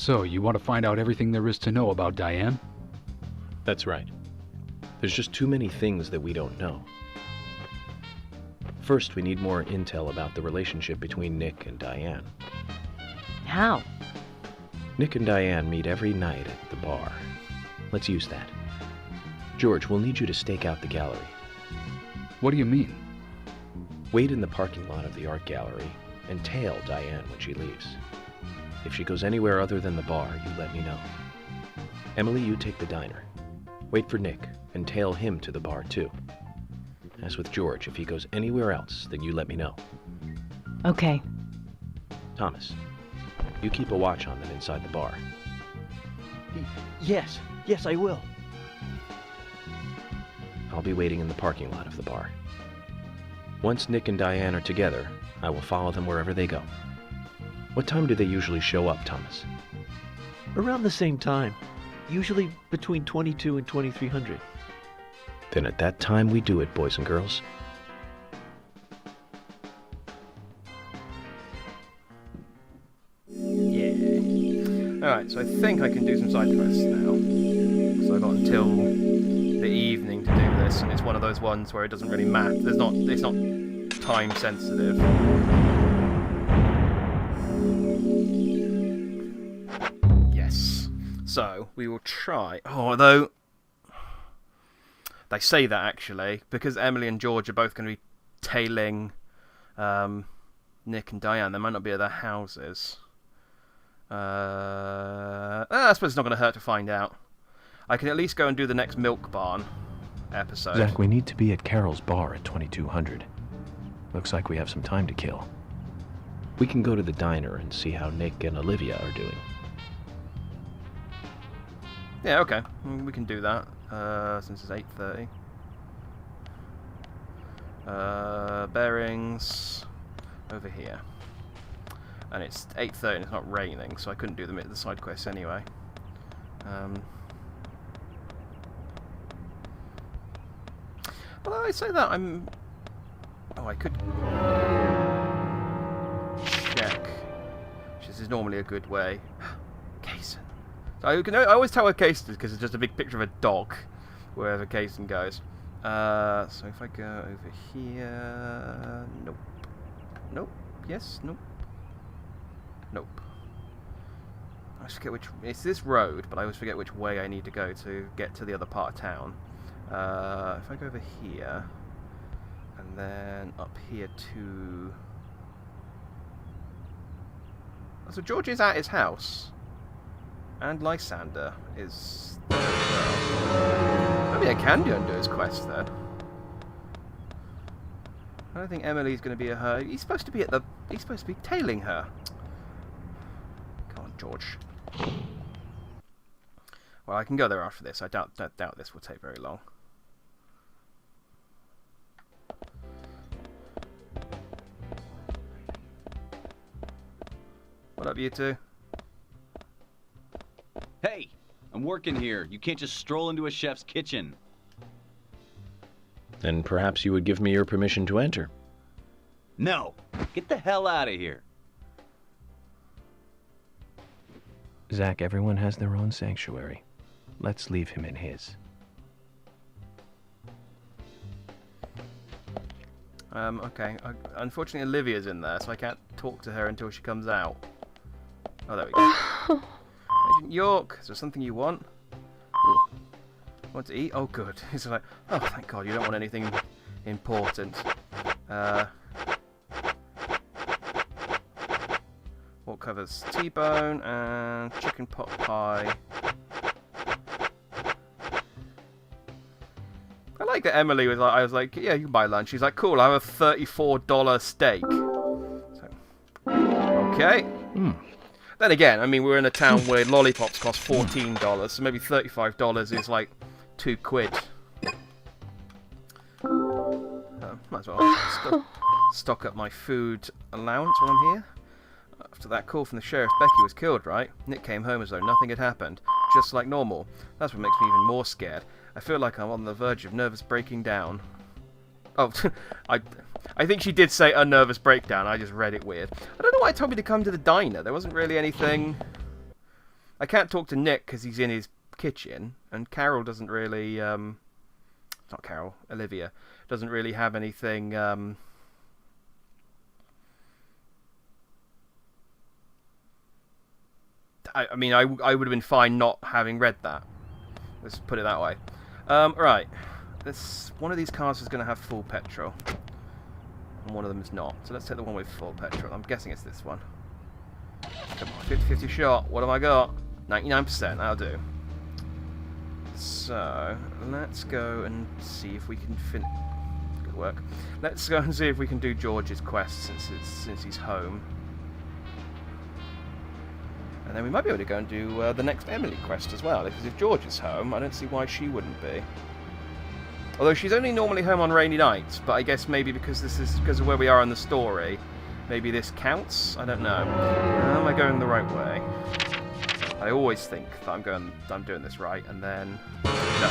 So, you want to find out everything there is to know about Diane? That's right. There's just too many things that we don't know. First, we need more intel about the relationship between Nick and Diane. How? Nick and Diane meet every night at the bar. Let's use that. George, we'll need you to stake out the gallery. What do you mean? Wait in the parking lot of the art gallery and tail Diane when she leaves. If she goes anywhere other than the bar, you let me know. Emily, you take the diner. Wait for Nick and tail him to the bar too. As with George, if he goes anywhere else, then you let me know. Okay. Thomas, you keep a watch on them inside the bar. Yes, I will. I'll be waiting in the parking lot of the bar. Once Nick and Diane are together, I will follow them wherever they go. What time do they usually show up, Thomas? Around the same time. Usually between 22 and 2300. Then at that time we do it, boys and girls. Yeah. Alright, so I think I can do some side quests now. So I've got until the evening to do this, and it's one of those ones where it doesn't really matter. It's not time sensitive. Yes. So we will try. Oh, although they say that actually, because Emily and George are both going to be tailing Nick and Diane, they might not be at their houses. I suppose it's not going to hurt to find out. I can at least go and do the next Milk Barn episode. Zach, we need to be at Carol's bar at 2200. Looks like we have some time to kill. We can go to the diner and see how Nick and Olivia are doing. Yeah, okay. We can do that, since it's 8:30. Bearings over here. And it's 8:30 and it's not raining, so I couldn't do the side quests anyway. Although I say that, oh, I could check. This is normally a good way. Kaysen. So I always tell where Kaysen is because it's just a big picture of a dog wherever Kaysen goes. So if I go over here, nope, nope, yes, nope, nope. I always forget which. It's this road, but I always forget which way I need to go to get to the other part of town. If I go over here, and then up here to. Oh, so George is at his house. And Lysander is there as well. Maybe I can go and do his quest then. I don't think Emily's going to be at her. He's supposed to be at the. He's supposed to be tailing her. Come on, George. Well, I can go there after this. I doubt this will take very long. What up, you two? Hey, I'm working here. You can't just stroll into a chef's kitchen. Then perhaps you would give me your permission to enter. No, get the hell out of here. Zach, everyone has their own sanctuary. Let's leave him in his. Okay. Unfortunately, Olivia's in there, so I can't talk to her until she comes out. Oh, there we go. Agent York, is there something you want? Ooh. Want to eat? Oh, good. He's like, oh, thank God, you don't want anything important. What covers T-bone and chicken pot pie. I like that Emily was like, I was like, yeah, you can buy lunch. She's like, cool, I have a $34 steak. So, okay. Then again, I mean, we're in a town where lollipops cost $14, so maybe $35 is like £2. Might as well stock up my food allowance while I'm here. After that call from the sheriff, Becky was killed, right? Nick came home as though nothing had happened, just like normal. That's what makes me even more scared. I feel like I'm on the verge of nervous breaking down. Oh, I think she did say a nervous breakdown. I just read it weird. I don't know why it told me to come to the diner. There wasn't really anything I can't talk to Nick because he's in his kitchen, and Carol doesn't really... not Carol, Olivia, doesn't really have anything... I mean, I would have been fine not having read that. Let's put it that way. Right. One of these cars is going to have full petrol. And one of them is not. So let's take the one with full petrol. I'm guessing it's this one. Come on, 50-50 shot. What have I got? 99%. That'll do. So, let's go and see if we can good work. Let's go and see if we can do George's quest since he's home. And then we might be able to go and do the next Emily quest as well, because if George is home, I don't see why she wouldn't be. Although she's only normally home on rainy nights, but I guess maybe because of where we are in the story, maybe this counts? I don't know. Am I going the right way? I always think that I'm doing this right, and then... No.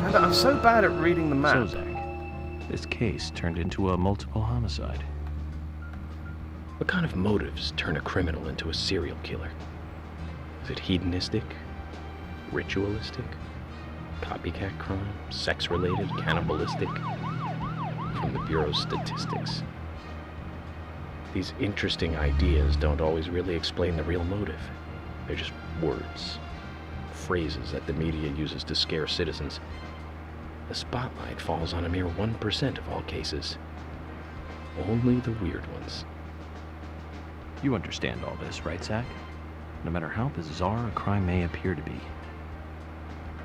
And I'm so bad at reading the map. So, Zach, this case turned into a multiple homicide. What kind of motives turn a criminal into a serial killer? Is it hedonistic? Ritualistic? Copycat crime? Sex-related? Cannibalistic? From the Bureau's statistics. These interesting ideas don't always really explain the real motive. They're just words. Phrases that the media uses to scare citizens. The spotlight falls on a mere 1% of all cases. Only the weird ones. You understand all this, right, Zach? No matter how bizarre a crime may appear to be,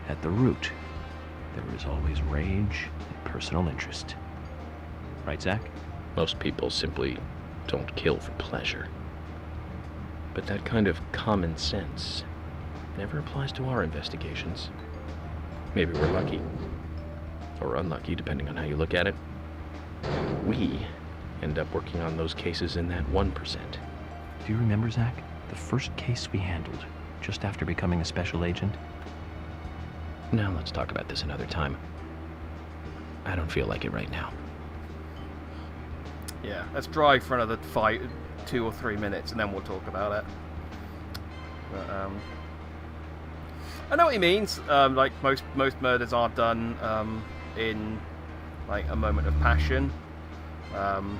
at the root, there is always rage and personal interest. Right, Zach? Most people simply don't kill for pleasure. But that kind of common sense never applies to our investigations. Maybe we're lucky, or unlucky, depending on how you look at it. We end up working on those cases in that 1%. Do you remember, Zach, the first case we handled just after becoming a special agent? Now let's talk about this another time. I don't feel like it right now. Yeah, let's drive for another 2 or 3 minutes, and then we'll talk about it. But, I know what he means. Like most murders are done in like a moment of passion, and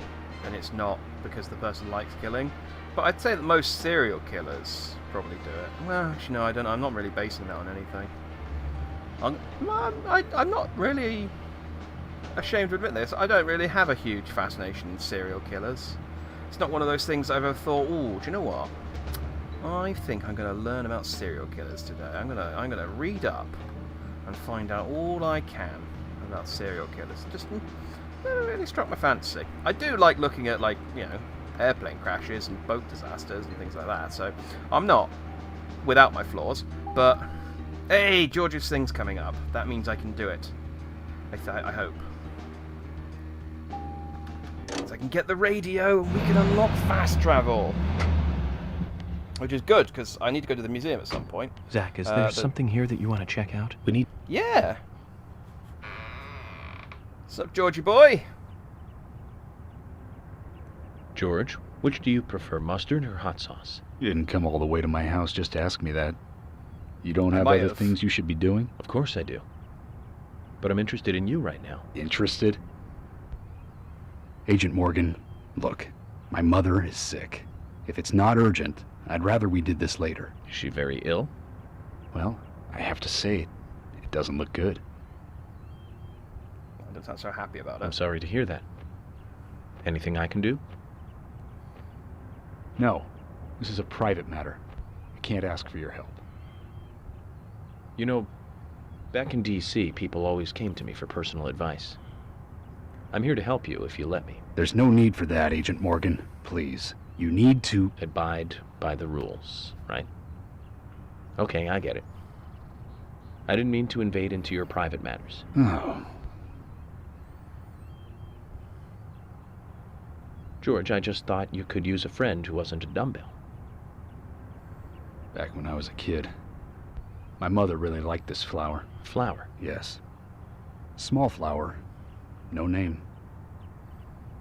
it's not because the person likes killing. But I'd say that most serial killers probably do it. Well, actually, no, I don't. I'm not really basing that on anything. I'm not really ashamed to admit this. I don't really have a huge fascination in serial killers. It's not one of those things I've ever thought, ooh, do you know what? I think I'm going to learn about serial killers today. I'm going to read up and find out all I can about serial killers. Just never really struck my fancy. I do like looking at, like, you know, airplane crashes and boat disasters and things like that. So I'm not without my flaws, but hey, George's thing's coming up. That means I can do it. I hope. So I can get the radio and we can unlock fast travel. Which is good, because I need to go to the museum at some point. Zach, is there something here that you want to check out? We need... Yeah! What's up, Georgie boy? George, which do you prefer, mustard or hot sauce? You didn't come all the way to my house just to ask me that. You don't have might other have. things you should be doing? Of course I do. But I'm interested in you right now. Interested? Agent Morgan, look, my mother is sick. If it's not urgent, I'd rather we did this later. Is she very ill? Well, I have to say it doesn't look good. I don't sound so happy about I'm it. sorry to hear that. Anything I can do? No, this is a private matter. I can't ask for your help. You know, back in D.C., people always came to me for personal advice. I'm here to help you if you let me. There's no need for that, Agent Morgan. Please. You need to... Abide by the rules, right? Okay, I get it. I didn't mean to invade into your private matters. Oh. George, I just thought you could use a friend who wasn't a dumbbell. Back when I was a kid, my mother really liked this flower. Flower. Yes. Small flower. No name.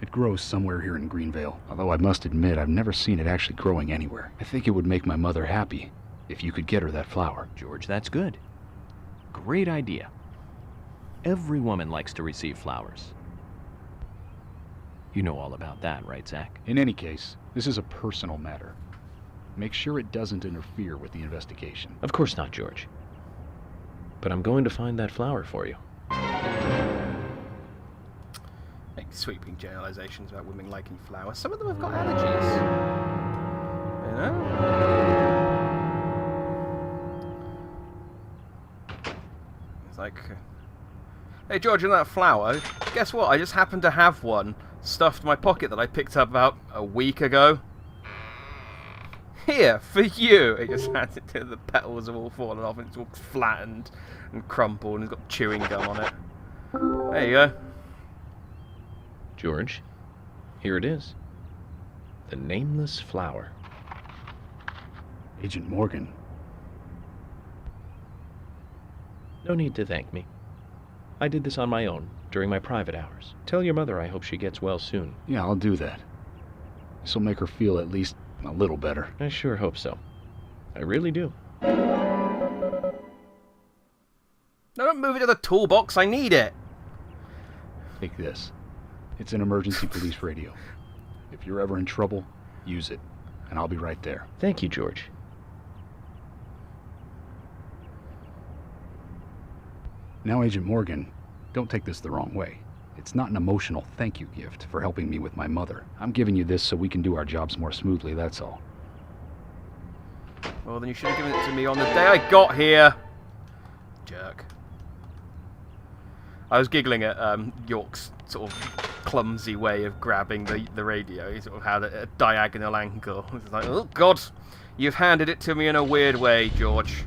It grows somewhere here in Greenvale, although I must admit I've never seen it actually growing anywhere. I think it would make my mother happy if you could get her that flower. George, that's good. Great idea. Every woman likes to receive flowers. You know all about that, right, Zach? In any case, this is a personal matter. Make sure it doesn't interfere with the investigation. Of course not, George. But I'm going to find that flower for you. Make sweeping generalizations about women liking flowers. Some of them have got allergies. You know? It's like... Hey, George, you know that flower? Guess what? I just happen to have one stuffed in my pocket that I picked up about a week ago. Here, for you! It just hands it to the petals have all fallen off and it's all flattened and crumpled and it's got chewing gum on it. There you go. George, here it is. The nameless flower. Agent Morgan. No need to thank me. I did this on my own, during my private hours. Tell your mother I hope she gets well soon. Yeah, I'll do that. This'll make her feel at least a little better. I sure hope so. I really do. No, don't move it to the toolbox. I need it. Take this. It's an emergency police radio. If you're ever in trouble, use it, and I'll be right there. Thank you, George. Now, Agent Morgan, don't take this the wrong way. It's not an emotional thank you gift for helping me with my mother. I'm giving you this so we can do our jobs more smoothly, that's all. Well, then you should have given it to me on the day I got here. Jerk. I was giggling at York's sort of clumsy way of grabbing the radio. He sort of had a diagonal angle. It's like, oh God, you've handed it to me in a weird way, George.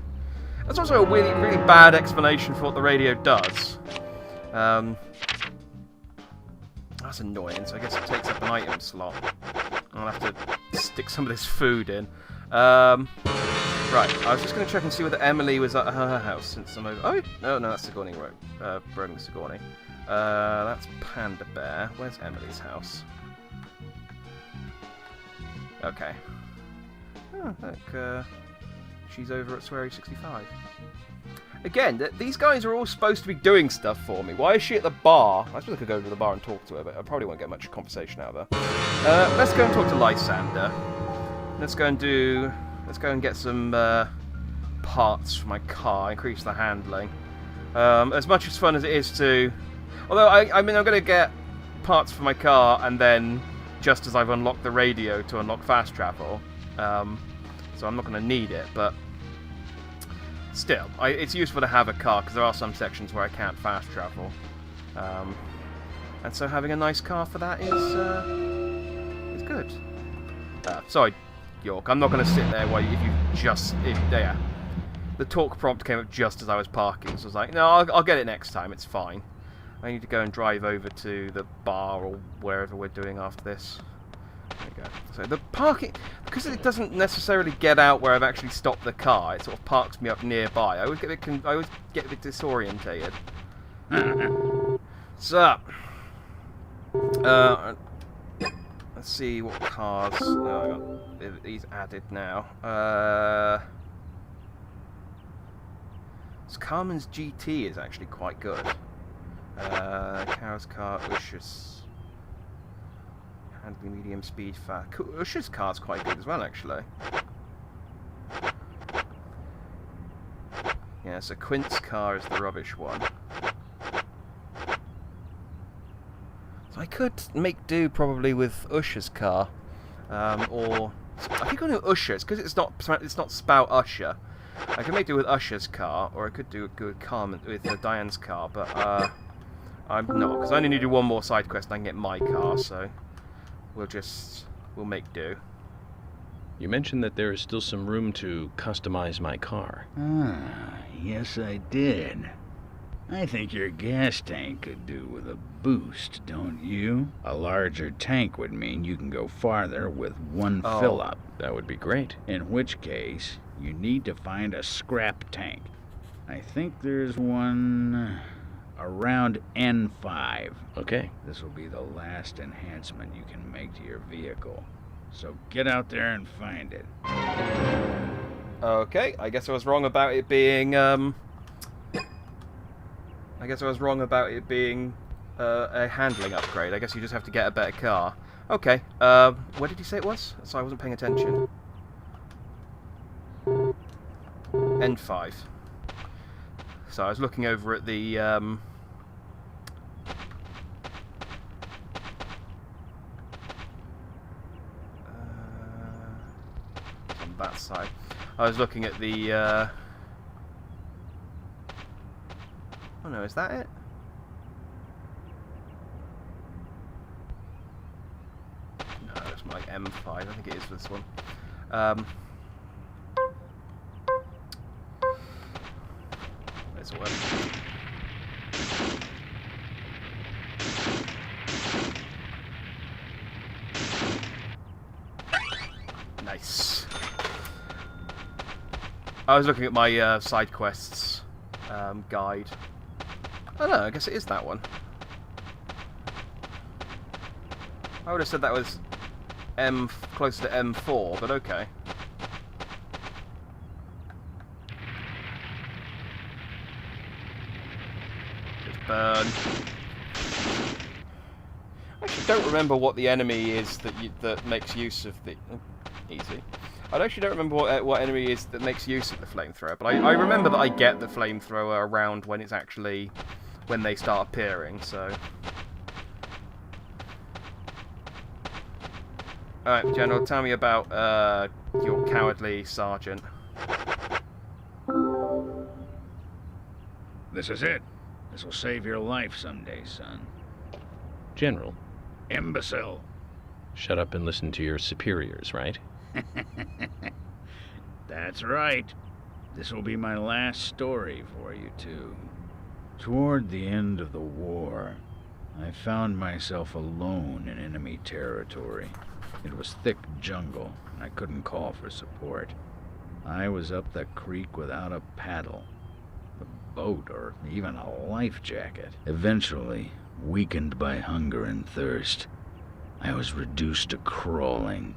That's also a really, really bad explanation for what the radio does. That's annoying, so I guess it takes up an item slot. I'll have to stick some of this food in. Right, I was just going to check and see whether Emily was at her house since I'm over... Oh, no, that's Sigourney Road. Roman Sigourney. That's Panda Bear. Where's Emily's house? Okay. Oh, look, she's over at Sweary 65. Again, these guys are all supposed to be doing stuff for me. Why is she at the bar? I suppose I could go to the bar and talk to her, but I probably won't get much conversation out of her. Let's go and talk to Lysander. Let's go and get some parts for my car, increase the handling. As much as fun as it is to... Although, I mean, I'm going to get parts for my car, and then, just as I've unlocked the radio to unlock fast travel, so I'm not going to need it, but... Still, it's useful to have a car, because there are some sections where I can't fast travel. And so having a nice car for that is good. Sorry, York, I'm not going to sit there while there. The talk prompt came up just as I was parking, so I was like, no, I'll get it next time, it's fine. I need to go and drive over to the bar or wherever we're doing after this. There you go. So the parking, because it doesn't necessarily get out where I've actually stopped the car, it sort of parks me up nearby. I always get a bit disorientated. So, let's see what cars. Oh, I got these added now. So Carmen's GT is actually quite good. Cow's car, Usher's. Handling medium speed fast. Usher's car's quite good as well, actually. Yeah, so Quint's car is the rubbish one. So I could make do probably with Usher's car, or I think I'll do Usher's because it's not Spout Usher. I can make do with Usher's car, or I could do good Carmen with Diane's car, but I'm not because I only need to do one more side quest and I can get my car. So. We'll make do. You mentioned that there is still some room to customize my car. Yes I did. I think your gas tank could do with a boost, don't you? A larger tank would mean you can go farther with one fill-up. That would be great. In which case, you need to find a scrap tank. I think there's one around N5. Okay. This will be the last enhancement you can make to your vehicle. So get out there and find it. Okay, I guess I was wrong about it being, a handling upgrade. I guess you just have to get a better car. Okay, where did you say it was? Sorry, I wasn't paying attention. N5. So I was looking over at the, on that side. I was looking at the, oh no, is that it? No, it's like M5, I think it is this one. Where's it work? Nice. I was looking at my side quests guide. Oh no, I guess it is that one. I would have said that was closer to M4, but okay. Just burn. I actually don't remember what the enemy is that makes use of the... Oh, easy. I actually don't remember what enemy is that makes use of the flamethrower, but I remember that I get the flamethrower around when it's actually... when they start appearing, so... Alright, General, tell me about your cowardly sergeant. This is it. This will save your life someday, son. General, Imbecile. shut up and listen to your superiors, right? That's right. This will be my last story for you two. Toward the end of the war, I found myself alone in enemy territory. It was thick jungle, and I couldn't call for support. I was up the creek without a paddle, a boat, or even a life jacket. Eventually, weakened by hunger and thirst, I was reduced to crawling.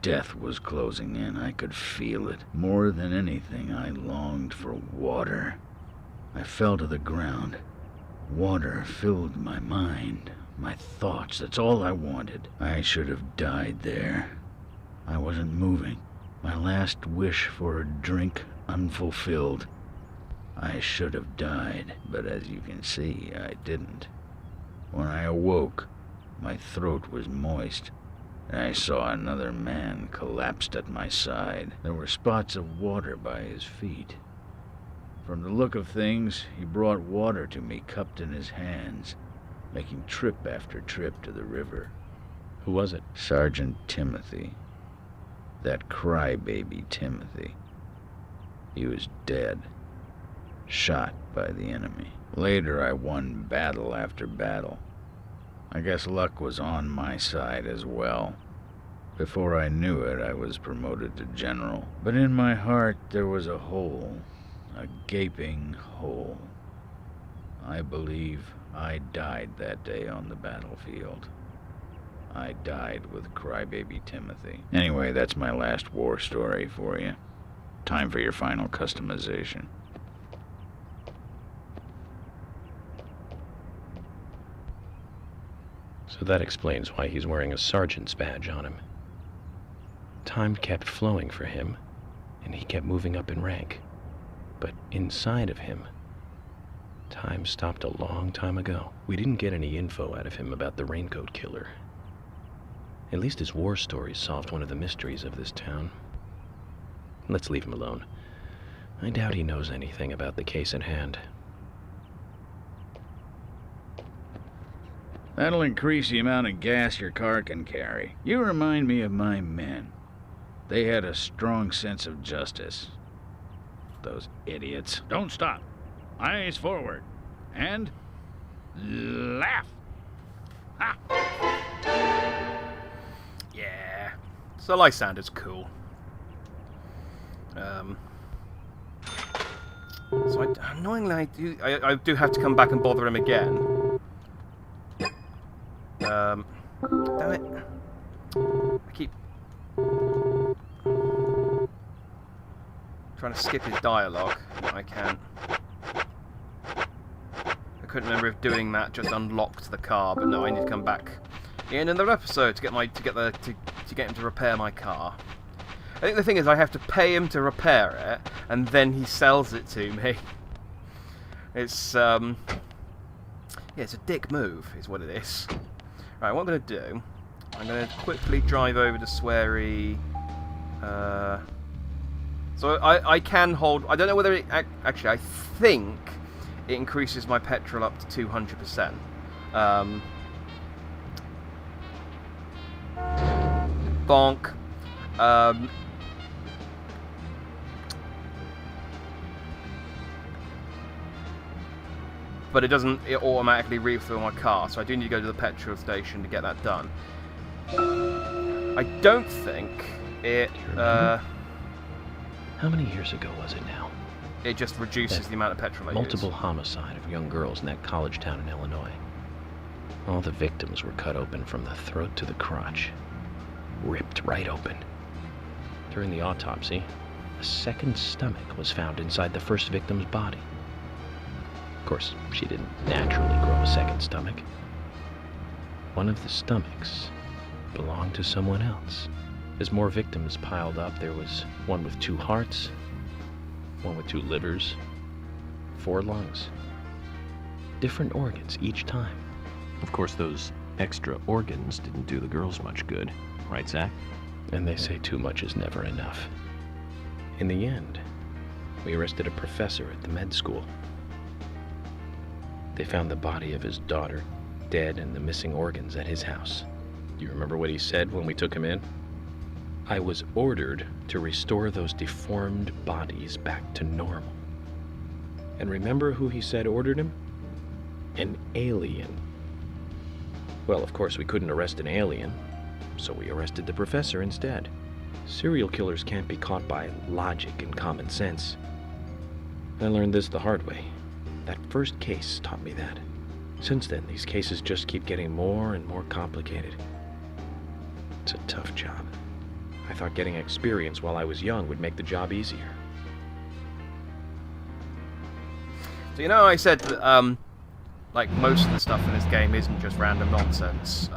Death was closing in. I could feel it. More than anything, I longed for water. I fell to the ground. Water filled my mind, my thoughts. That's all I wanted. I should have died there. I wasn't moving. My last wish for a drink unfulfilled. I should have died, but as you can see, I didn't. When I awoke, my throat was moist, and I saw another man collapsed at my side. There were spots of water by his feet. From the look of things, he brought water to me cupped in his hands, making trip after trip to the river. Who was it? Sergeant Timothy. That crybaby Timothy. He was dead, shot by the enemy. Later, I won battle after battle. I guess luck was on my side as well. Before I knew it, I was promoted to general. But in my heart, there was a hole. A gaping hole. I believe I died that day on the battlefield. I died with crybaby Timothy. Anyway, that's my last war story for you. Time for your final customization. So that explains why he's wearing a sergeant's badge on him. Time kept flowing for him, and he kept moving up in rank. But inside of him, time stopped a long time ago. We didn't get any info out of him about the Raincoat Killer. At least his war stories solved one of the mysteries of this town. Let's leave him alone. I doubt he knows anything about the case at hand. That'll increase the amount of gas your car can carry. You remind me of my men. They had a strong sense of justice. Those idiots. Don't stop. Eyes forward. And laugh. Ha! Yeah. So Lysander's cool. So annoyingly, I do have to come back and bother him again. Damn it. I keep trying to skip his dialogue, but I can't. I couldn't remember if doing that just unlocked the car, but no, I need to come back in another episode to get him to repair my car. I think the thing is I have to pay him to repair it, and then he sells it to me. It's yeah, it's a dick move, is what it is. Right, what I'm going to do, I'm going to quickly drive over to Sweary. So I can hold. I don't know whether it actually. I think it increases my petrol up to 200%. Bonk. But it doesn't automatically refill my car, so I do need to go to the petrol station to get that done. I don't think it... How many years ago was it now? It just reduces the amount of petrol I Multiple use. homicide of young girls in that college town in Illinois. All the victims were cut open from the throat to the crotch. Ripped right open. During the autopsy, a second stomach was found inside the first victim's body. Of course, she didn't naturally grow a second stomach. One of the stomachs belonged to someone else. As more victims piled up, there was one with 2 hearts, one with 2 livers, 4 lungs. Different organs each time. Of course, those extra organs didn't do the girls much good. Right, Zach? And they say too much is never enough. In the end, we arrested a professor at the med school. They found the body of his daughter, dead, and the missing organs at his house. Do you remember what he said when we took him in? I was ordered to restore those deformed bodies back to normal. And remember who he said ordered him? An alien. Well, of course, we couldn't arrest an alien, so we arrested the professor instead. Serial killers can't be caught by logic and common sense. I learned this the hard way. That first case taught me that. Since then, these cases just keep getting more and more complicated. It's a tough job. I thought getting experience while I was young would make the job easier. So you know I said that, like, most of the stuff in this game isn't just random nonsense,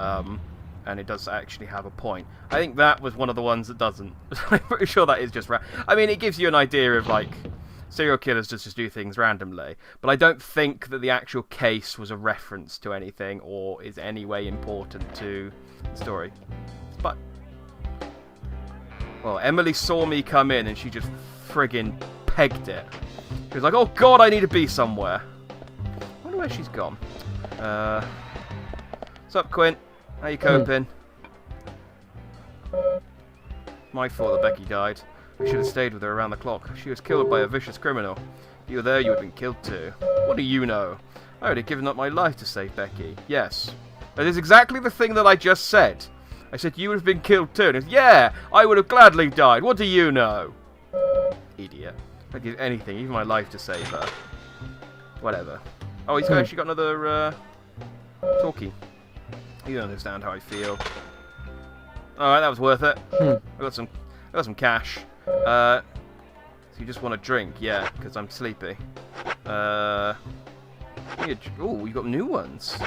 and it does actually have a point. I think that was one of the ones that doesn't. I'm pretty sure that is just I mean, it gives you an idea of, like, serial killers just do things randomly, but I don't think that the actual case was a reference to anything or is any way important to the story. But, well, Emily saw me come in and she just friggin' pegged it. She was like, oh god, I need to be somewhere. I wonder where she's gone. What's up, Quint? How you coping? My fault that Becky died. I should have stayed with her around the clock. She was killed by a vicious criminal. If you were there, you would have been killed too. What do you know? I would have given up my life to save Becky. Yes. That is exactly the thing that I just said. I said you would have been killed too. And it was, yeah, I would have gladly died. What do you know? Idiot. I'd give anything, even my life, to save her. Whatever. Oh, he's actually got another, talkie. You don't understand how I feel. Alright, that was worth it. I got some cash. So you just want a drink? Yeah, because I'm sleepy. Oh, you got new ones.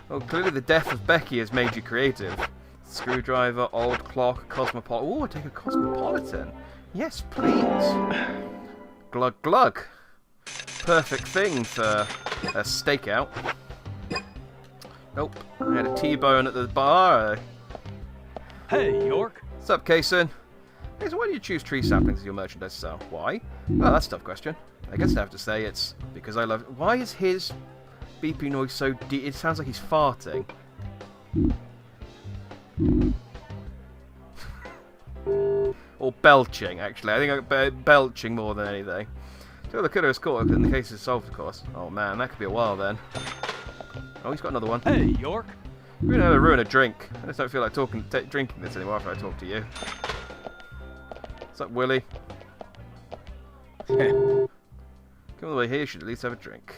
Oh, clearly the death of Becky has made you creative. Screwdriver, old clock, cosmopolitan. Oh, take a cosmopolitan. Yes, please. Glug glug. Perfect thing for a stakeout. Nope. I had a T-bone at the bar. Hey, York. What's up, Kason? Hey, so why do you choose tree saplings as your merchandise to sell? Why? Well, that's a tough question. I guess I have to say it's because I love... Why is his beeping noise so deep? It sounds like he's farting. Or belching, actually. I think belching more than anything. So the killer is caught and the case is solved, of course. Oh man, that could be a while then. Oh, he's got another one. Hey, York. We're gonna ruin a drink. I just don't feel like drinking this anymore after I talk to you. What's up, Willie? Come Come all the way here, you should at least have a drink.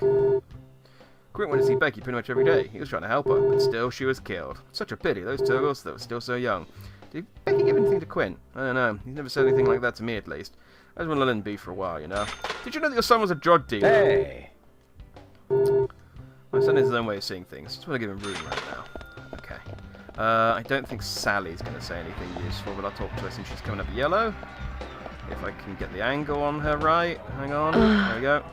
Quint went to see Becky pretty much every day. He was trying to help her, but still she was killed. Such a pity, those turtles, they were still so young. Did Becky give anything to Quint? I don't know. He's never said anything like that to me, at least. I just want to let him be for a while, you know. Did you know that your son was a drug dealer? Hey! My son has his own way of seeing things. Just want to give him room right now. Okay. I don't think Sally's going to say anything useful, but I'll talk to her since she's coming up yellow. If I can get the angle on her right. Hang on. There we go.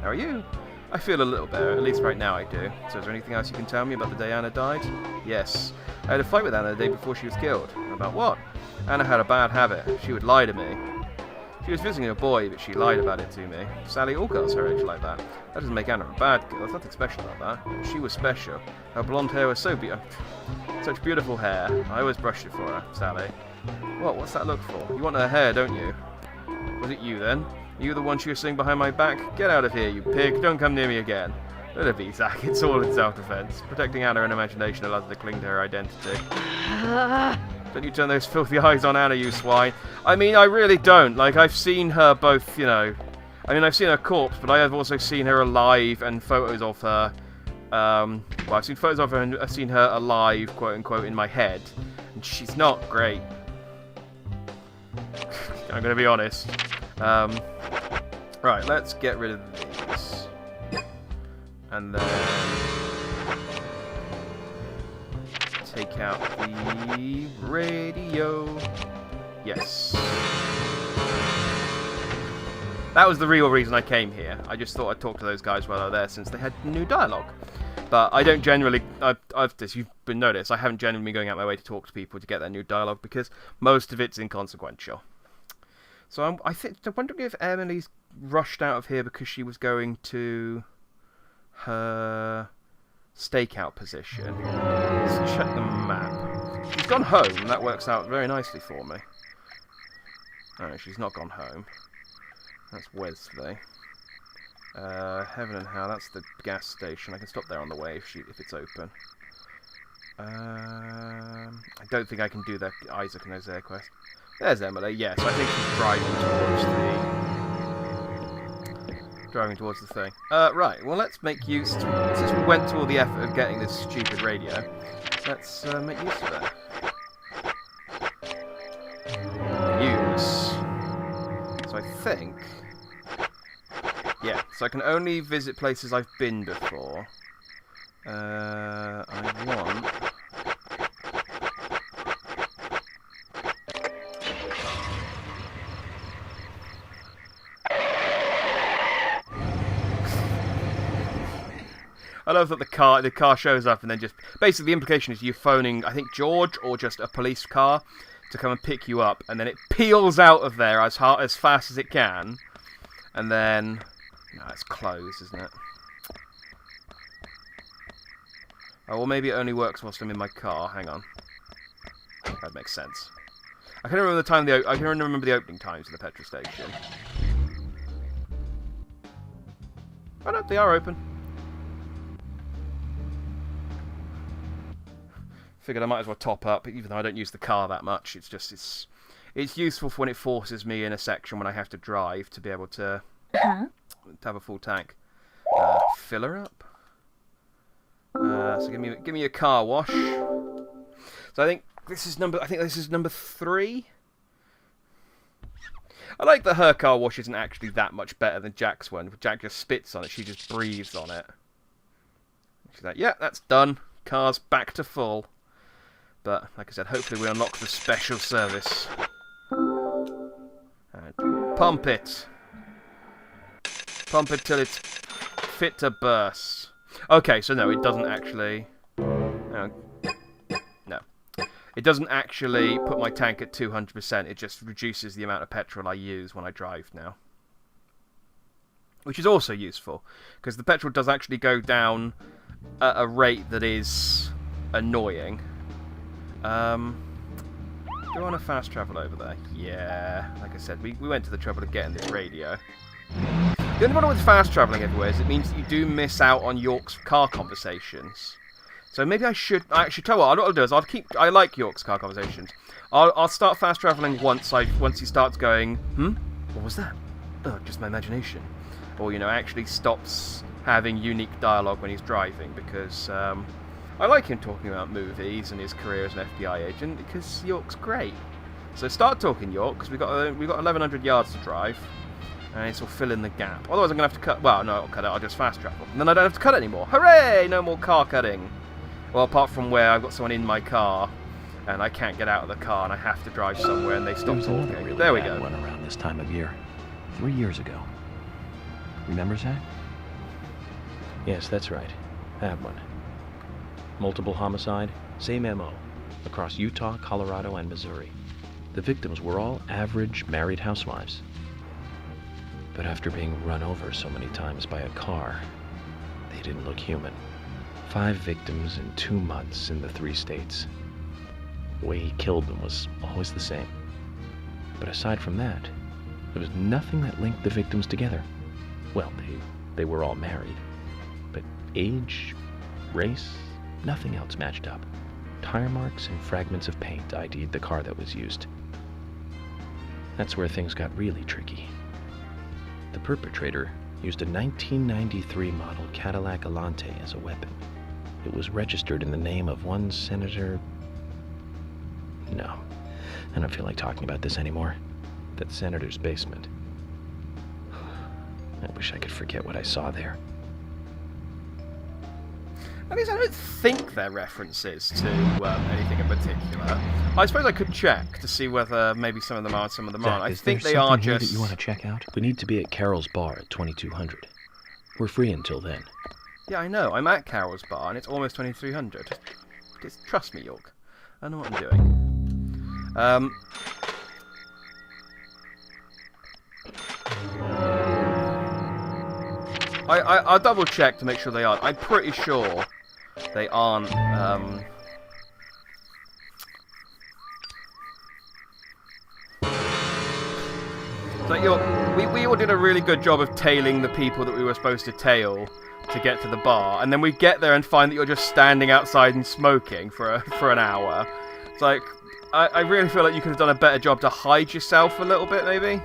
How are you? I feel a little better, at least right now I do. So is there anything else you can tell me about the day Anna died? Yes. I had a fight with Anna the day before she was killed. About what? Anna had a bad habit. She would lie to me. She was visiting a boy, but she lied about it to me. Sally, all girls her age like that. That doesn't make Anna a bad girl. There's nothing special about that. She was special. Her blonde hair was so beautiful. Such beautiful hair. I always brushed it for her, Sally. What? What's that look for? You want her hair, don't you? Was it you, then? You the one she was sitting behind my back? Get out of here, you pig. Don't come near me again. Let it be, Zach. It's all in self-defense. Protecting Anna in imagination allows her to cling to her identity. Don't you turn those filthy eyes on Anna, you swine. I mean, I really don't. Like, I've seen her both, you know... I mean, I've seen her corpse, but I have also seen her alive and photos of her... well, I've seen photos of her and I've seen her alive, quote-unquote, in my head. And she's not great. I'm going to be honest. Right, let's get rid of these. And then... take out the radio. Yes. That was the real reason I came here. I just thought I'd talk to those guys while they were there since they had new dialogue. But I don't generally... as you've been noticed, I haven't generally been going out my way to talk to people to get their new dialogue because most of it's inconsequential. So I'm wondering if Emily's rushed out of here because she was going to her stakeout position. Let's check the map. She's gone home, and that works out very nicely for me. No, she's not gone home. That's Wesley. Heaven and Hell, that's the gas station. I can stop there on the way if it's open. I don't think I can do the Isaac and Hosea quest. There's Emily, yes, I think she's driving towards the thing. Right, well let's make use, since we went to all the effort of getting this stupid radio, let's make use of it. Use. So I think... yeah, so I can only visit places I've been before. I want... I love that the car shows up and then just... basically the implication is you phoning, I think, George or just a police car to come and pick you up, and then it peels out of there as fast as it can, and then... no, it's closed, isn't it? Oh, well, maybe it only works whilst I'm in my car. Hang on. That makes sense. I can remember the opening times of the petrol station. Oh no, they are open. Figured I might as well top up, even though I don't use the car that much. It's just it's useful for when it forces me in a section when I have to drive to be able to have a full tank. Fill her up. So give me a car wash. So I think this is number 3. I like that her car wash isn't actually that much better than Jack's one. Jack just spits on it, she just breathes on it. She's like, yeah, that's done. Car's back to full. But, like I said, hopefully we unlock the special service. And pump it. Pump it till it's fit to burst. Okay, so no, it doesn't actually... no. It doesn't actually put my tank at 200%. It just reduces the amount of petrol I use when I drive now. Which is also useful, because the petrol does actually go down at a rate that is annoying. Do you want to fast travel over there? Yeah, like I said, we went to the trouble of getting this radio. The only problem with fast travelling everywhere is it means that you do miss out on York's car conversations. So maybe I should... actually, tell you what I'll do is I like York's car conversations. I'll start fast travelling once he starts going, what was that? Oh, just my imagination. or actually stops having unique dialogue when he's driving, because I like him talking about movies and his career as an FBI agent, because York's great. So start talking, York, because we've got 1,100 yards to drive, and this will fill in the gap. Otherwise, I'm gonna have to cut. Well, no, I'll cut it. I'll just fast travel, and then I don't have to cut it anymore. Hooray! No more car cutting. Well, apart from where I've got someone in my car, and I can't get out of the car, and I have to drive somewhere, and they There stop was another talking. really There we bad go. one around this time of year. 3 years ago. Remember, Zach? Yes, that's right. That one. Multiple homicide, same MO, across Utah, Colorado, and Missouri. The victims were all average married housewives. But after being run over so many times by a car, they didn't look human. 5 victims in 2 months in the 3 states. The way he killed them was always the same. But aside from that, there was nothing that linked the victims together. Well, they were all married. But age, race, nothing else matched up. Tire marks and fragments of paint ID'd the car that was used. That's where things got really tricky. The perpetrator used a 1993 model Cadillac Alante as a weapon. It was registered in the name of one Senator... No, I don't feel like talking about this anymore. That senator's basement. I wish I could forget what I saw there. At least I don't think they're references to anything in particular. I suppose I could check to see whether maybe some of them are and some of them aren't. I is think there they are something here just... that you want to check out? We need to be at Carol's bar at 2200. We're free until then. Yeah, I know. I'm at Carol's bar, and it's almost 2300. Just trust me, York. I know what I'm doing. I'll double check to make sure they aren't. I'm pretty sure they aren't. So York, we all did a really good job of tailing the people that we were supposed to tail to get to the bar, and then we get there and find that you're just standing outside and smoking for an hour. It's like, I really feel like you could have done a better job to hide yourself a little bit, maybe.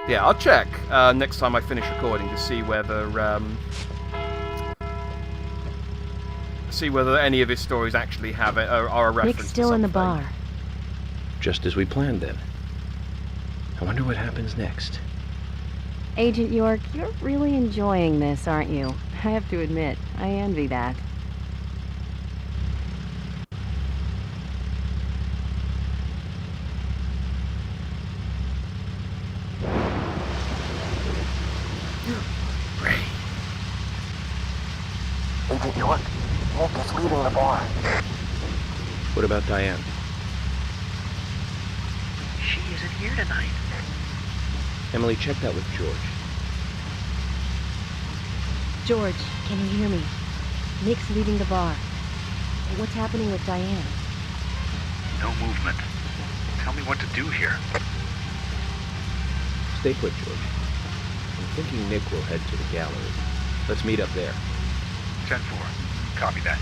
Yeah, I'll check next time I finish recording to see whether any of his stories actually have it or are a reference. Nick's still to in the something. bar. Just as we planned then. I wonder what happens next. Agent York, you're really enjoying this, aren't you? I have to admit, I envy that. Agent York, Nick is leaving the bar. What about Diane? She isn't here tonight. Emily, check that with George. George, can you hear me? Nick's leaving the bar. What's happening with Diane? No movement. Tell me what to do here. Stay put, George. I'm thinking Nick will head to the gallery. Let's meet up there. 10-4. Copy that.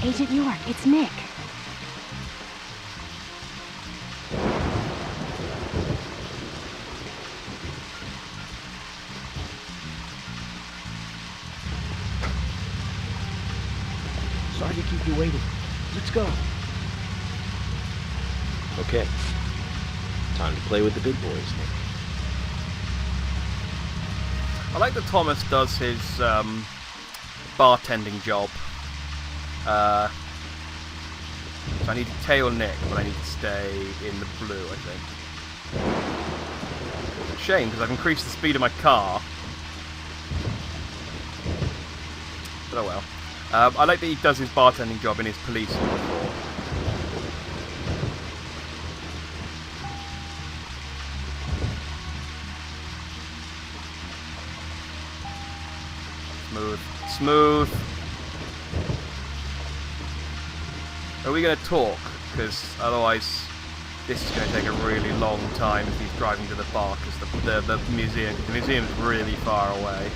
Agent York, it's Nick. Sorry to keep you waiting. Let's go. Okay. Time to play with the big boys, Nick. I like that Thomas does his bartending job. So I need to tail Nick, but I need to stay in the blue, I think. It's a shame, because I've increased the speed of my car. But oh well. I like that he does his bartending job in his police uniform. Smooth. Smooth. Are we going to talk? Because otherwise this is going to take a really long time if he's driving to the bar, because the museum's really far away.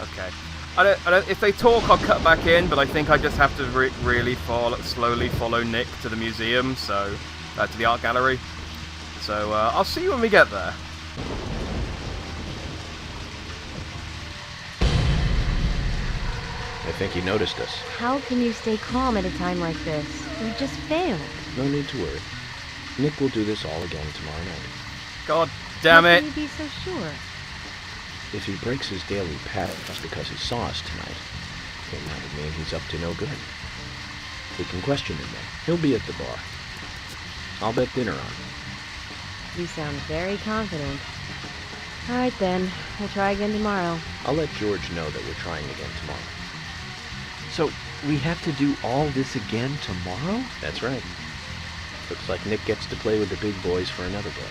Okay. I don't. If they talk, I'll cut back in, but I think I just have to really slowly follow Nick to the museum, to the art gallery. So I'll see you when we get there. I think he noticed us. How can you stay calm at a time like this? We just failed. No need to worry. Nick will do this all again tomorrow night. God damn it! How can you be so sure? If he breaks his daily pattern just because he saw us tonight, then that would mean he's up to no good. We can question him then. He'll be at the bar. I'll bet dinner on him. You sound very confident. All right then, we'll try again tomorrow. I'll let George know that we're trying again tomorrow. So, we have to do all this again tomorrow? That's right. Looks like Nick gets to play with the big boys for another day.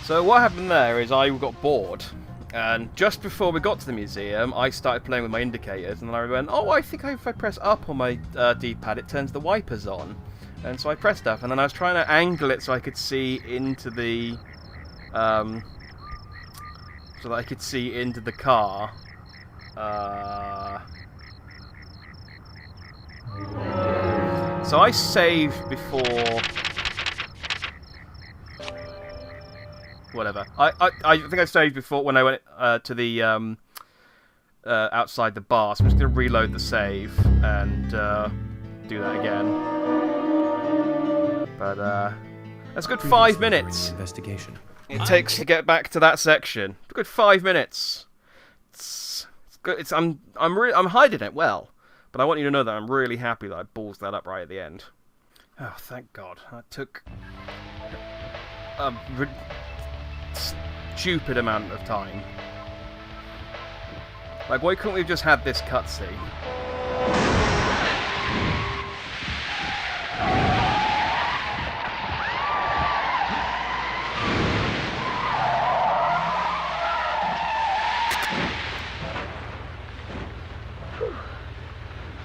So what happened there is I got bored, and just before we got to the museum, I started playing with my indicators, and then I went, oh, I think if I press up on my D-pad, it turns the wipers on. And so I pressed up, and then I was trying to angle it so I could see into the, car. So I saved before. Whatever. I think I saved before when I went to the outside the bar. So I'm just gonna reload the save and do that again. But that's a good 5 minutes. Investigation. It takes to get back to that section. A good 5 minutes. It's good. I'm hiding it well, but I want you to know that I'm really happy that I balls that up right at the end. Oh, thank God! That took a stupid amount of time. Like, why couldn't we have just had this cutscene?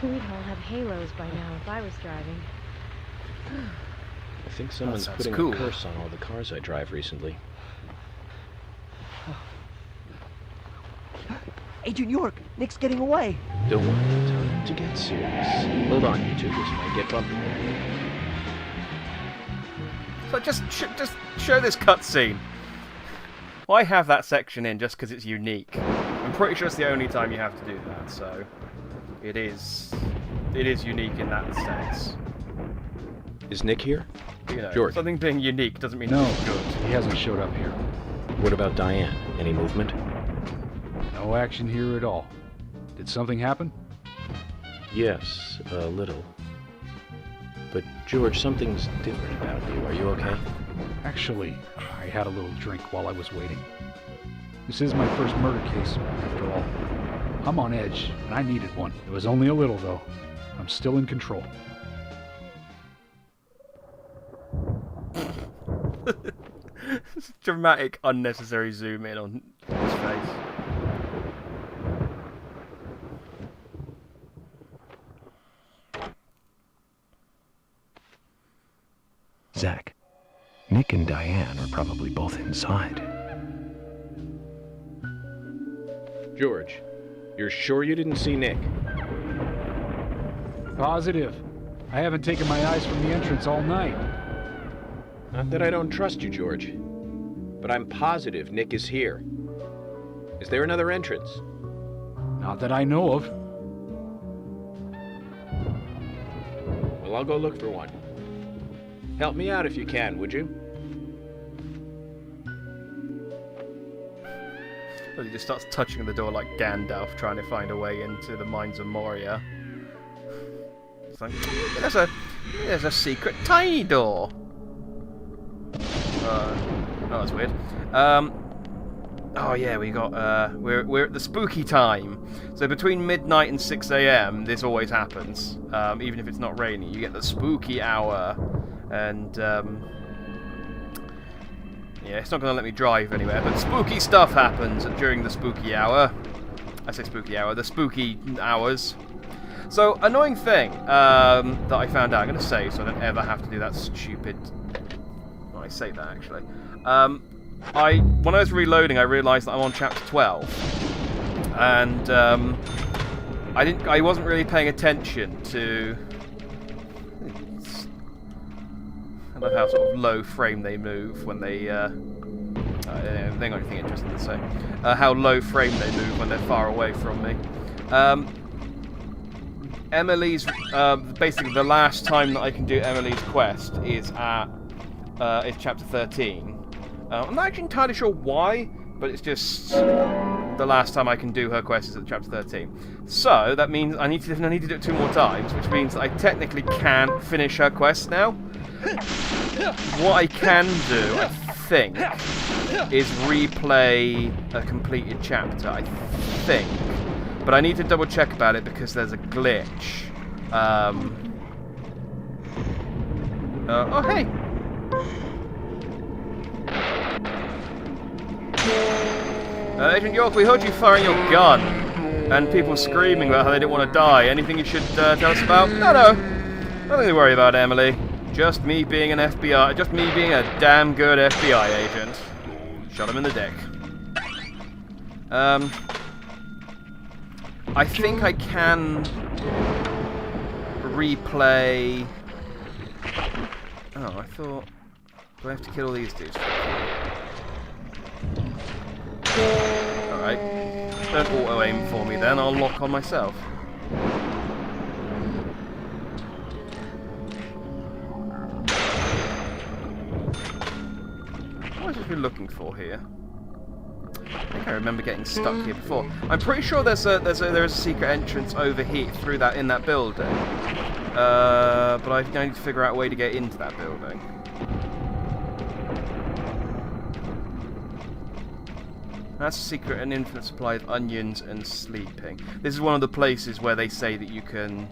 We'd all have halos by now if I was driving. I think someone's putting a curse on all the cars I drive recently. Agent York, Nick's getting away. Don't worry, time to get serious. Hold on, you two, this might get bumpy. So just show this cutscene. Why have that section in just because it's unique? I'm pretty sure it's the only time you have to do that, so it is unique in that sense. Is Nick here? You know, George. something being unique doesn't mean No, it's good. he hasn't showed up here. What about Diane? Any movement? No action here at all. Did something happen? Yes, a little. But George, something's different about you. Are you okay? Actually, I had a little drink while I was waiting. This is my first murder case, after all. I'm on edge, and I needed one. It was only a little, though. I'm still in control. Dramatic, unnecessary zoom in on his face. Zach, Nick and Diane are probably both inside. George, you're sure you didn't see Nick? Positive. I haven't taken my eyes from the entrance all night. Not that I don't trust you, George. But I'm positive Nick is here. Is there another entrance? Not that I know of. Well, I'll go look for one. Help me out if you can, would you? Well, he just starts touching the door like Gandalf, trying to find a way into the mines of Moria. It's like, there's a secret tiny door. Oh, that's weird. Oh yeah, we got we're at the spooky time. So between midnight and 6 AM, this always happens. Even if it's not raining, you get the spooky hour, and yeah, it's not going to let me drive anywhere. But spooky stuff happens during the spooky hour. I say spooky hour, the spooky hours. So annoying thing that I found out. I'm going to save so I don't ever have to do that stupid. I say that actually. when I was reloading, I realised that I'm on chapter 12, and I wasn't really paying attention to. I love how sort of low frame they move when they. They ain't got anything interesting to say. How low frame they move when they're far away from me. Emily's basically the last time that I can do Emily's quest is chapter 13. I'm not actually entirely sure why, but it's just the last time I can do her quest is at chapter 13. So that means I need to do it 2 more times, which means I technically can't finish her quest now. What I can do, I think, is replay a completed chapter. I think. But I need to double check about it because there's a glitch. Oh, hey! Agent York, we heard you firing your gun. And people screaming about how they didn't want to die. Anything you should tell us about? No. Nothing to worry about, Emily. Just me being an FBI... Just me being a damn good FBI agent. Shot him in the dick. I think I can replay... Oh, I thought... Do I have to kill all these dudes? Alright. Don't auto-aim for me then, I'll lock on myself. What have I been looking for here? I think I remember getting stuck here before. I'm pretty sure there is a secret entrance over here through that in that building. But I need to figure out a way to get into that building. That's a secret, an infinite supply of onions and sleeping. This is one of the places where they say that you can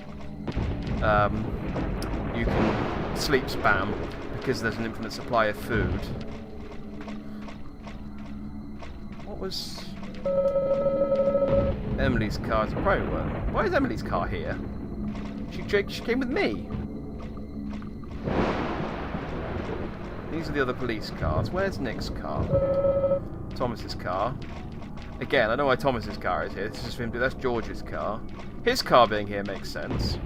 sleep spam because there's an infinite supply of food. What was Emily's car? It's a private one. Why is Emily's car here? She came with me. These are the other police cars. Where's Nick's car? Thomas's car. Again, I know why Thomas's car is here. This is for him. That's George's car. His car being here makes sense.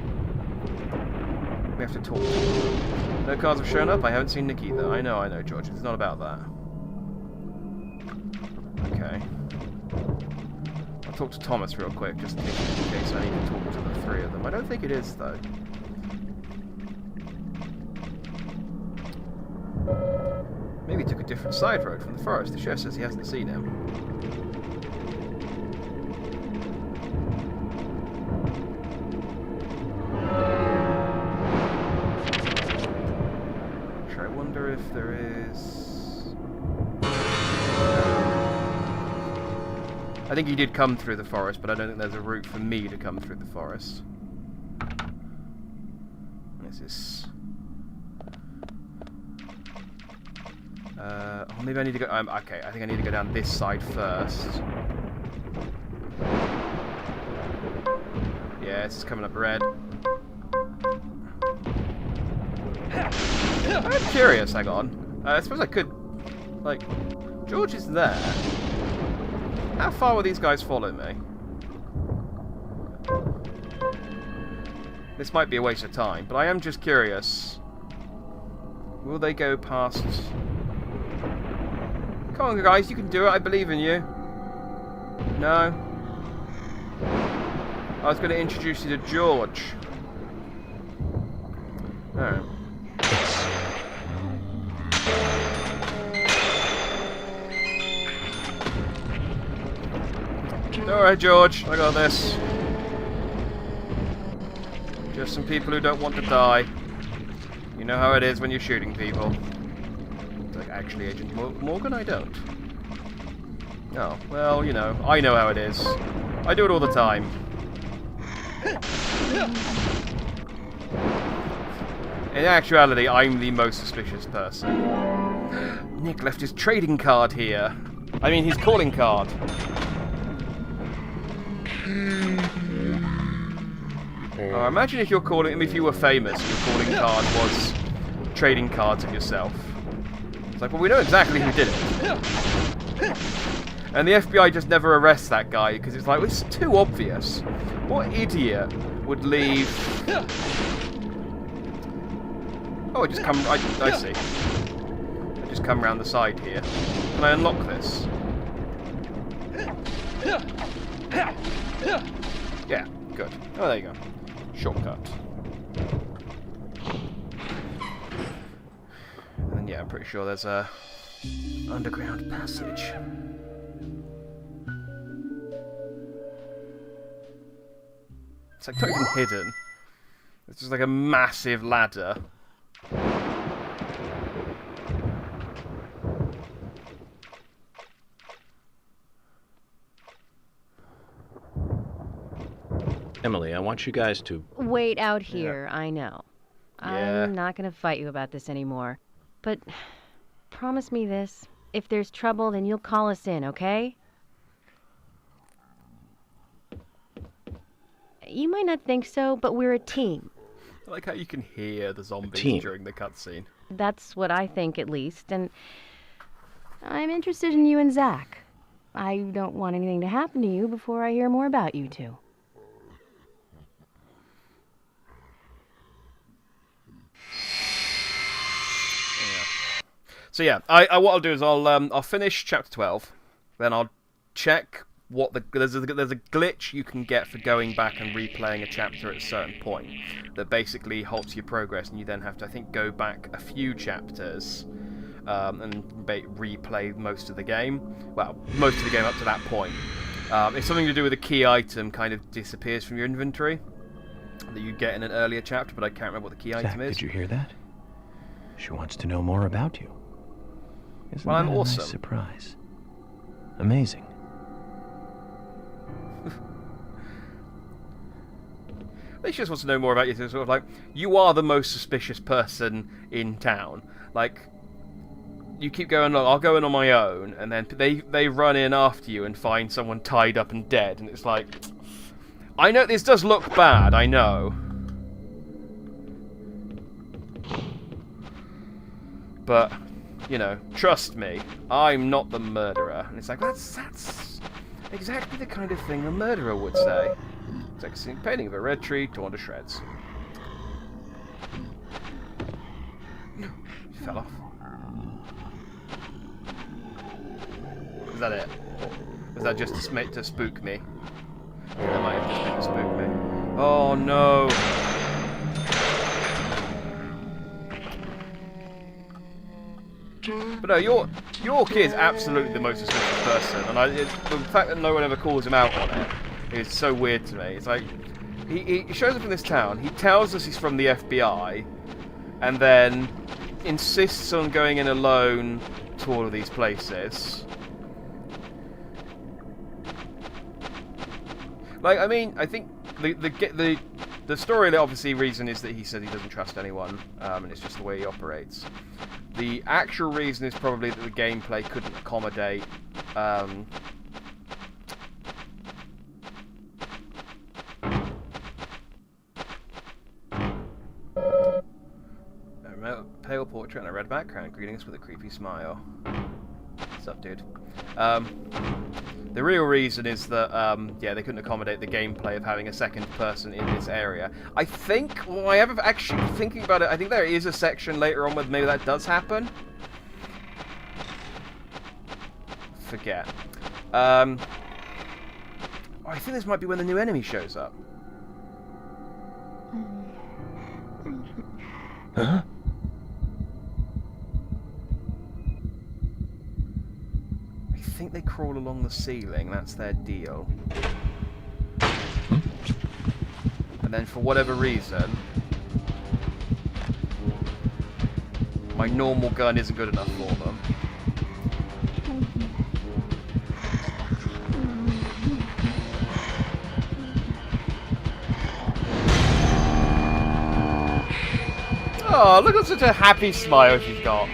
We have to talk to him. No cars have shown up. I haven't seen Nick either. I know, George. It's not about that. Okay. I'll talk to Thomas real quick, just in case I need to talk to the 3 of them. I don't think it is, though. Maybe he took a different side road from the forest. The sheriff says he hasn't seen him. Sure, I wonder if there is... I think he did come through the forest, but I don't think there's a route for me to come through the forest. This is... oh, maybe I need to go... okay, I think I need to go down this side first. Yeah, this is coming up red. I'm curious, hang on. I suppose I could... Like, George is there. How far will these guys follow me? This might be a waste of time, but I am just curious. Will they go past... Come on, guys, you can do it. I believe in you. No? I was going to introduce you to George. Oh. Alright, George. I got this. Just some people who don't want to die. You know how it is when you're shooting people. Actually, Agent Morgan, I don't. Oh, well, you know, I know how it is. I do it all the time. In actuality, I'm the most suspicious person. Nick left his trading card here. I mean, his calling card. Oh, imagine if you're calling... if you were famous, your calling card was trading cards of yourself. It's like, well, we know exactly who did it. And the FBI just never arrests that guy because it's like, well, it's too obvious. What idiot would leave... Oh, I just come... I see. I just come around the side here. Can I unlock this? Yeah, good. Oh, there you go. Shortcut. And then, yeah, I'm pretty sure there's a underground passage. It's like not even hidden. It's just like a massive ladder. Emily, I want you guys to... Wait out here, I know. Yeah. I'm not gonna fight you about this anymore. But promise me this. If there's trouble, then you'll call us in, okay? You might not think so, but we're a team. I like how you can hear the zombies Team. during the cutscene. That's what I think, at least. And I'm interested in you and Zach. I don't want anything to happen to you before I hear more about you two. So yeah, what I'll do is I'll finish chapter 12, then I'll check what there's a glitch you can get for going back and replaying a chapter at a certain point that basically halts your progress, and you then have to, I think, go back a few chapters and replay most of the game. Well, most of the game up to that point. It's something to do with a key item kind of disappears from your inventory that you get in an earlier chapter, but I can't remember what the key item is. Did you hear that? She wants to know more about you. Isn't Well, I'm that a awesome. nice surprise? Amazing. She just wants to know more about you. So sort of like, you are the most suspicious person in town. Like, you keep going, I'll go in on my own, and then they run in after you and find someone tied up and dead, and it's like, I know this does look bad, I know. But, you know, trust me, I'm not the murderer. And it's like, that's exactly the kind of thing a murderer would say. It's like a painting of a red tree torn to shreds. Fell off. Was that it? Was that just to spook me? That might have just been to spook me. Oh no! But no, your kid's absolutely the most suspicious person, and the fact that no one ever calls him out on it is so weird to me. It's like, he shows up in this town, he tells us he's from the FBI, and then insists on going in alone to all of these places. Like, I mean, I think the story, obviously, reason is that he said he doesn't trust anyone, and it's just the way he operates. The actual reason is probably that the gameplay couldn't accommodate a pale portrait on a red background, greeting us with a creepy smile. What's up, dude? The real reason is that, yeah, they couldn't accommodate the gameplay of having a second person in this area. I think, well, I have actually thinking about it, I think there is a section later on where maybe that does happen. Forget. I think this might be when the new enemy shows up. Huh? I think they crawl along the ceiling, that's their deal. And then for whatever reason, my normal gun isn't good enough for them. Oh, look at such a happy smile she's got.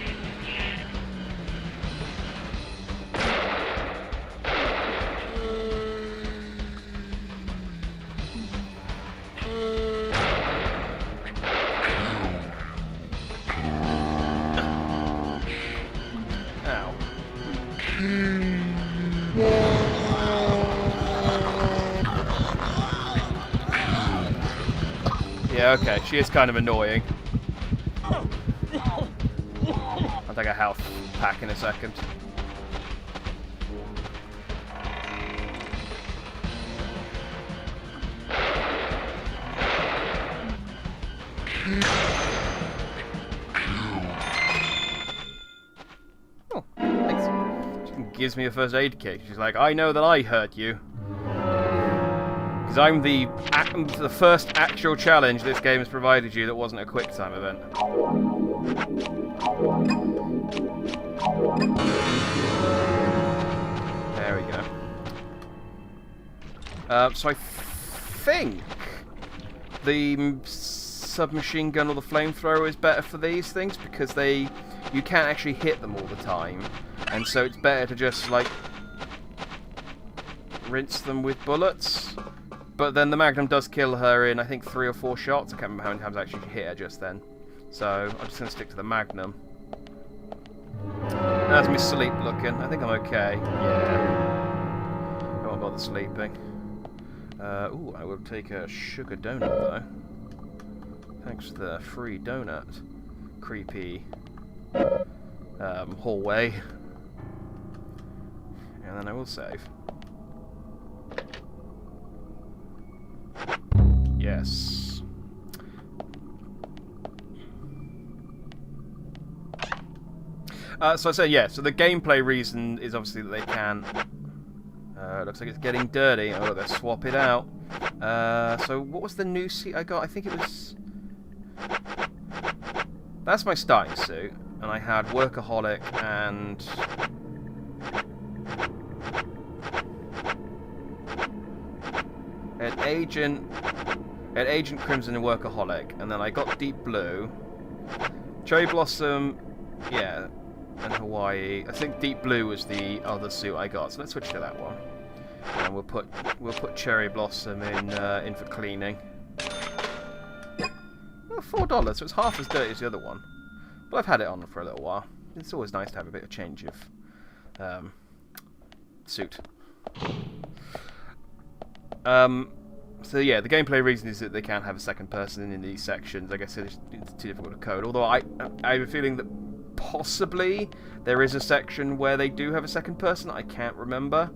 Yeah, okay, she is kind of annoying. I'll take a health pack in a second. Oh, thanks. She gives me a first aid kit. She's like, I know that I hurt you. Because I'm the first actual challenge this game has provided you that wasn't a quick time event. There we go. So I think the submachine gun or the flamethrower is better for these things because you can't actually hit them all the time, and so it's better to just like rinse them with bullets. But then the Magnum does kill her in, I think, 3 or 4 shots. I can't remember how many times I actually hit her just then. So I'm just going to stick to the Magnum. How's me sleep looking? I think I'm okay. Yeah. Don't want to bother sleeping. Ooh, I will take a sugar donut, though. Thanks for the free donut. Creepy hallway. And then I will save. Yes. So I say, yeah, so the gameplay reason is obviously that they can... looks like it's getting dirty. Oh, they'll swap it out. So what was the new suit I got? I think it was... That's my starting suit. And I had Workaholic and... Agent Crimson and Workaholic, and then I got Deep Blue, Cherry Blossom, yeah, and Hawaii. I think Deep Blue was the other suit I got, so let's switch to that one. And we'll put Cherry Blossom in for cleaning. Oh, $4, so it's half as dirty as the other one. But I've had it on for a little while. It's always nice to have a bit of change of suit. So yeah, the gameplay reason is that they can't have a second person in these sections. Like I said, it's too difficult to code. Although I have a feeling that possibly there is a section where they do have a second person. I can't remember.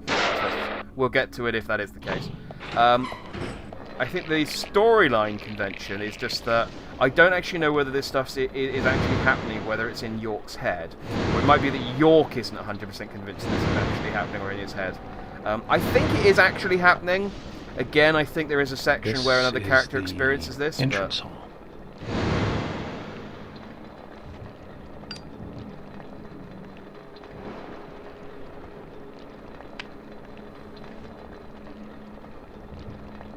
We'll get to it if that is the case. I think the storyline convention is just that I don't actually know whether this stuff is actually happening, whether it's in York's head. Or it might be that York isn't 100% convinced this is actually happening or in his head. I think it is actually happening. Again, I think there is a section where another character experiences this. Entrance hall.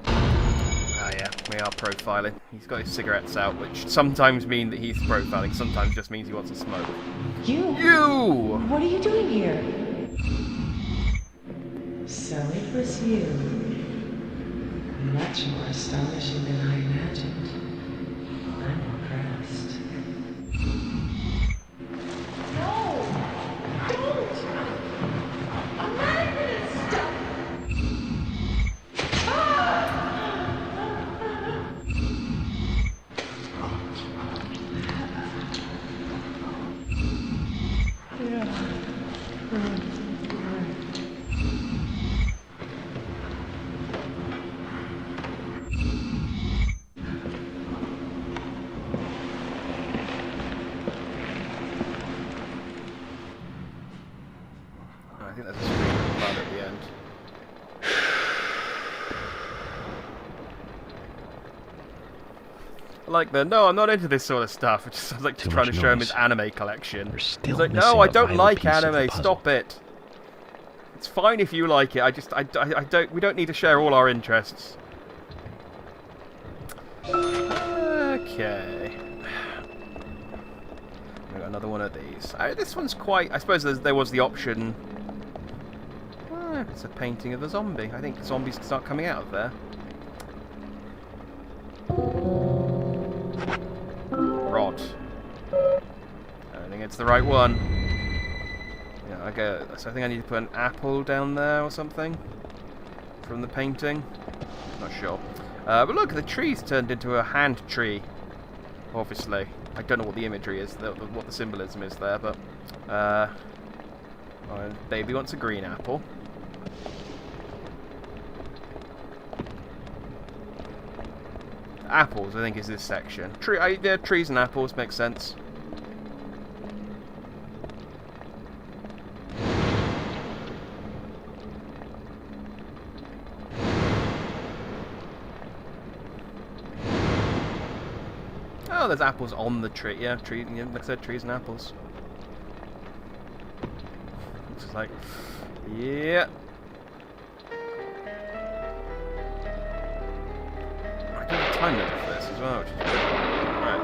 Ah, yeah, we are profiling. He's got his cigarettes out, which sometimes mean that he's profiling, sometimes just means he wants to smoke. You! What are you doing here? So it was you. Much more astonishing than I imagined. I'm impressed. No! Don't! I'm not gonna stop! I think there's a screen plan at the end. Like no, I'm not into this sort of stuff. It just sounds like just trying to show him his anime collection. He's like, no, I don't like anime. Stop it. It's fine if you like it. I don't. We don't need to share all our interests. Okay. We got another one of these. This one's quite. I suppose there was the option. It's a painting of a zombie. I think zombies can start coming out of there. Rod. I don't think it's the right one. Yeah, So I think I need to put an apple down there or something from the painting. Not sure. But look, the tree's turned into a hand tree. Obviously, I don't know what the imagery is, what the symbolism is there, but baby wants a green apple. Apples, I think, is this section. Yeah, trees and apples makes sense. Oh, there's apples on the tree. Yeah, yeah, like I said, trees and apples. It's just like, yeah. I do have a time limit for this as well, which is good. Right.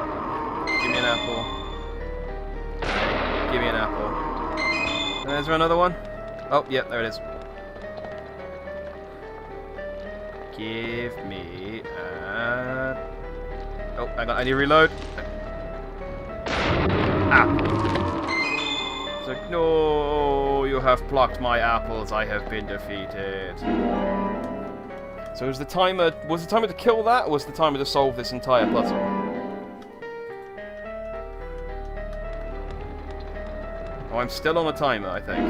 Give me an apple. Give me an apple. And there's another one. Oh, yeah, there it is. Give me a... Oh, hang on, I need to reload. Apple. It's like, no, you have plucked my apples. I have been defeated. So was the timer to kill that, or was the timer to solve this entire puzzle? Oh, I'm still on a timer, I think.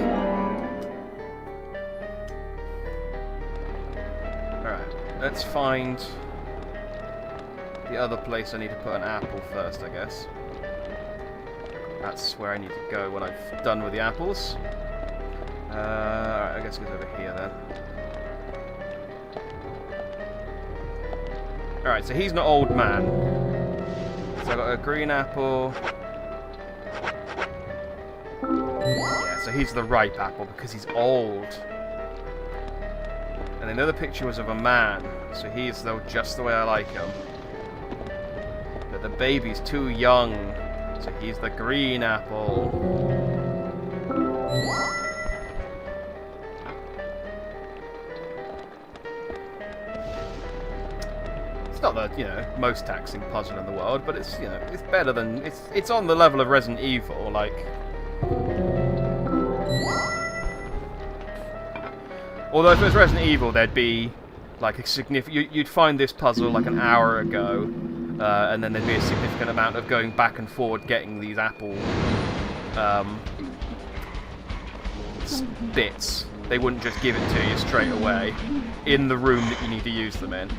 Alright, let's find the other place I need to put an apple first, I guess. That's where I need to go when I've done with the apples. Alright, I guess it goes over here then. Alright, so he's an old man. So I've got a green apple. Yeah, so he's the ripe apple because he's old. And another picture was of a man, so he's just the way I like him. But the baby's too young, so he's the green apple. It's not the, most taxing puzzle in the world, but it's, it's better than... It's on the level of Resident Evil, like... Although if it was Resident Evil, there'd be, like, a significant... You'd find this puzzle, like, an hour ago, and then there'd be a significant amount of going back and forward getting these apple... bits. They wouldn't just give it to you straight away, in the room that you need to use them in.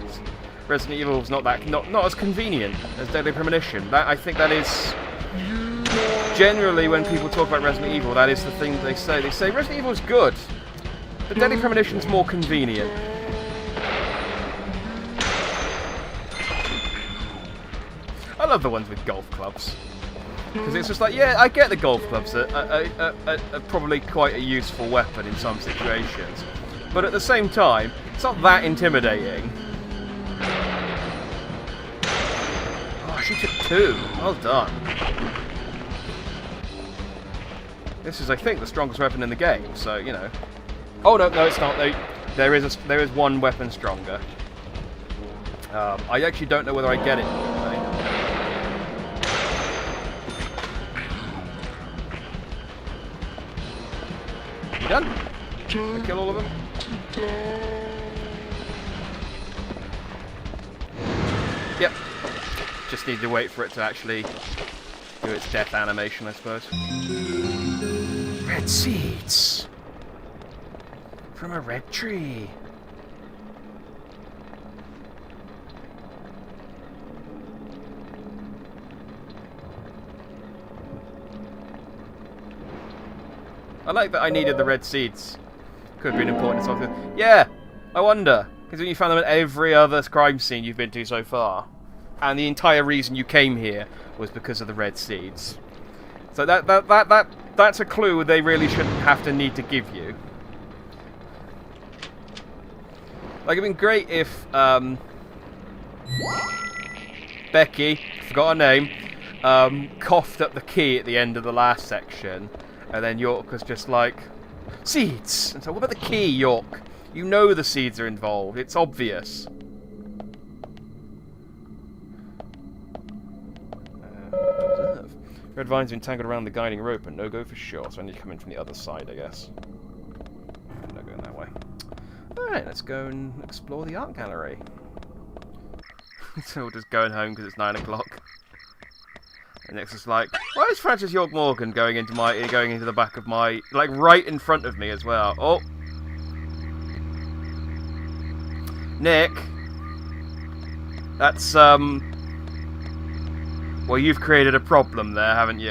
Resident Evil is not as convenient as Deadly Premonition. I think that is generally when people talk about Resident Evil, that is the thing they say. They say Resident Evil is good, but Deadly Premonition is more convenient. I love the ones with golf clubs because it's just like, yeah, I get the golf clubs are probably quite a useful weapon in some situations, but at the same time, it's not that intimidating. She took 2. Well done. This is, I think, the strongest weapon in the game. So, Oh no, it's not. There is one weapon stronger. I actually don't know whether I get it. You done? Did I kill all of them? Yep. Just need to wait for it to actually do its death animation, I suppose. Red seeds! From a red tree! I like that I needed the red seeds. Could have been important. Yeah! I wonder. Because you found them at every other crime scene you've been to so far. And the entire reason you came here was because of the red seeds. So that's a clue they really shouldn't have to need to give you. Like, it'd been great if Becky, forgot her name, coughed up the key at the end of the last section, and then York was just like, seeds! And so, what about the key, York? You know the seeds are involved. It's obvious. Red vines are entangled around the guiding rope, but no go for sure, so I need to come in from the other side, I guess. No going that way. Alright, let's go and explore the art gallery. So we're just going home because it's 9 o'clock. And next is like, why is Francis York Morgan going into the back of my, like right in front of me as well? Oh, Nick, that's well, you've created a problem there, haven't you?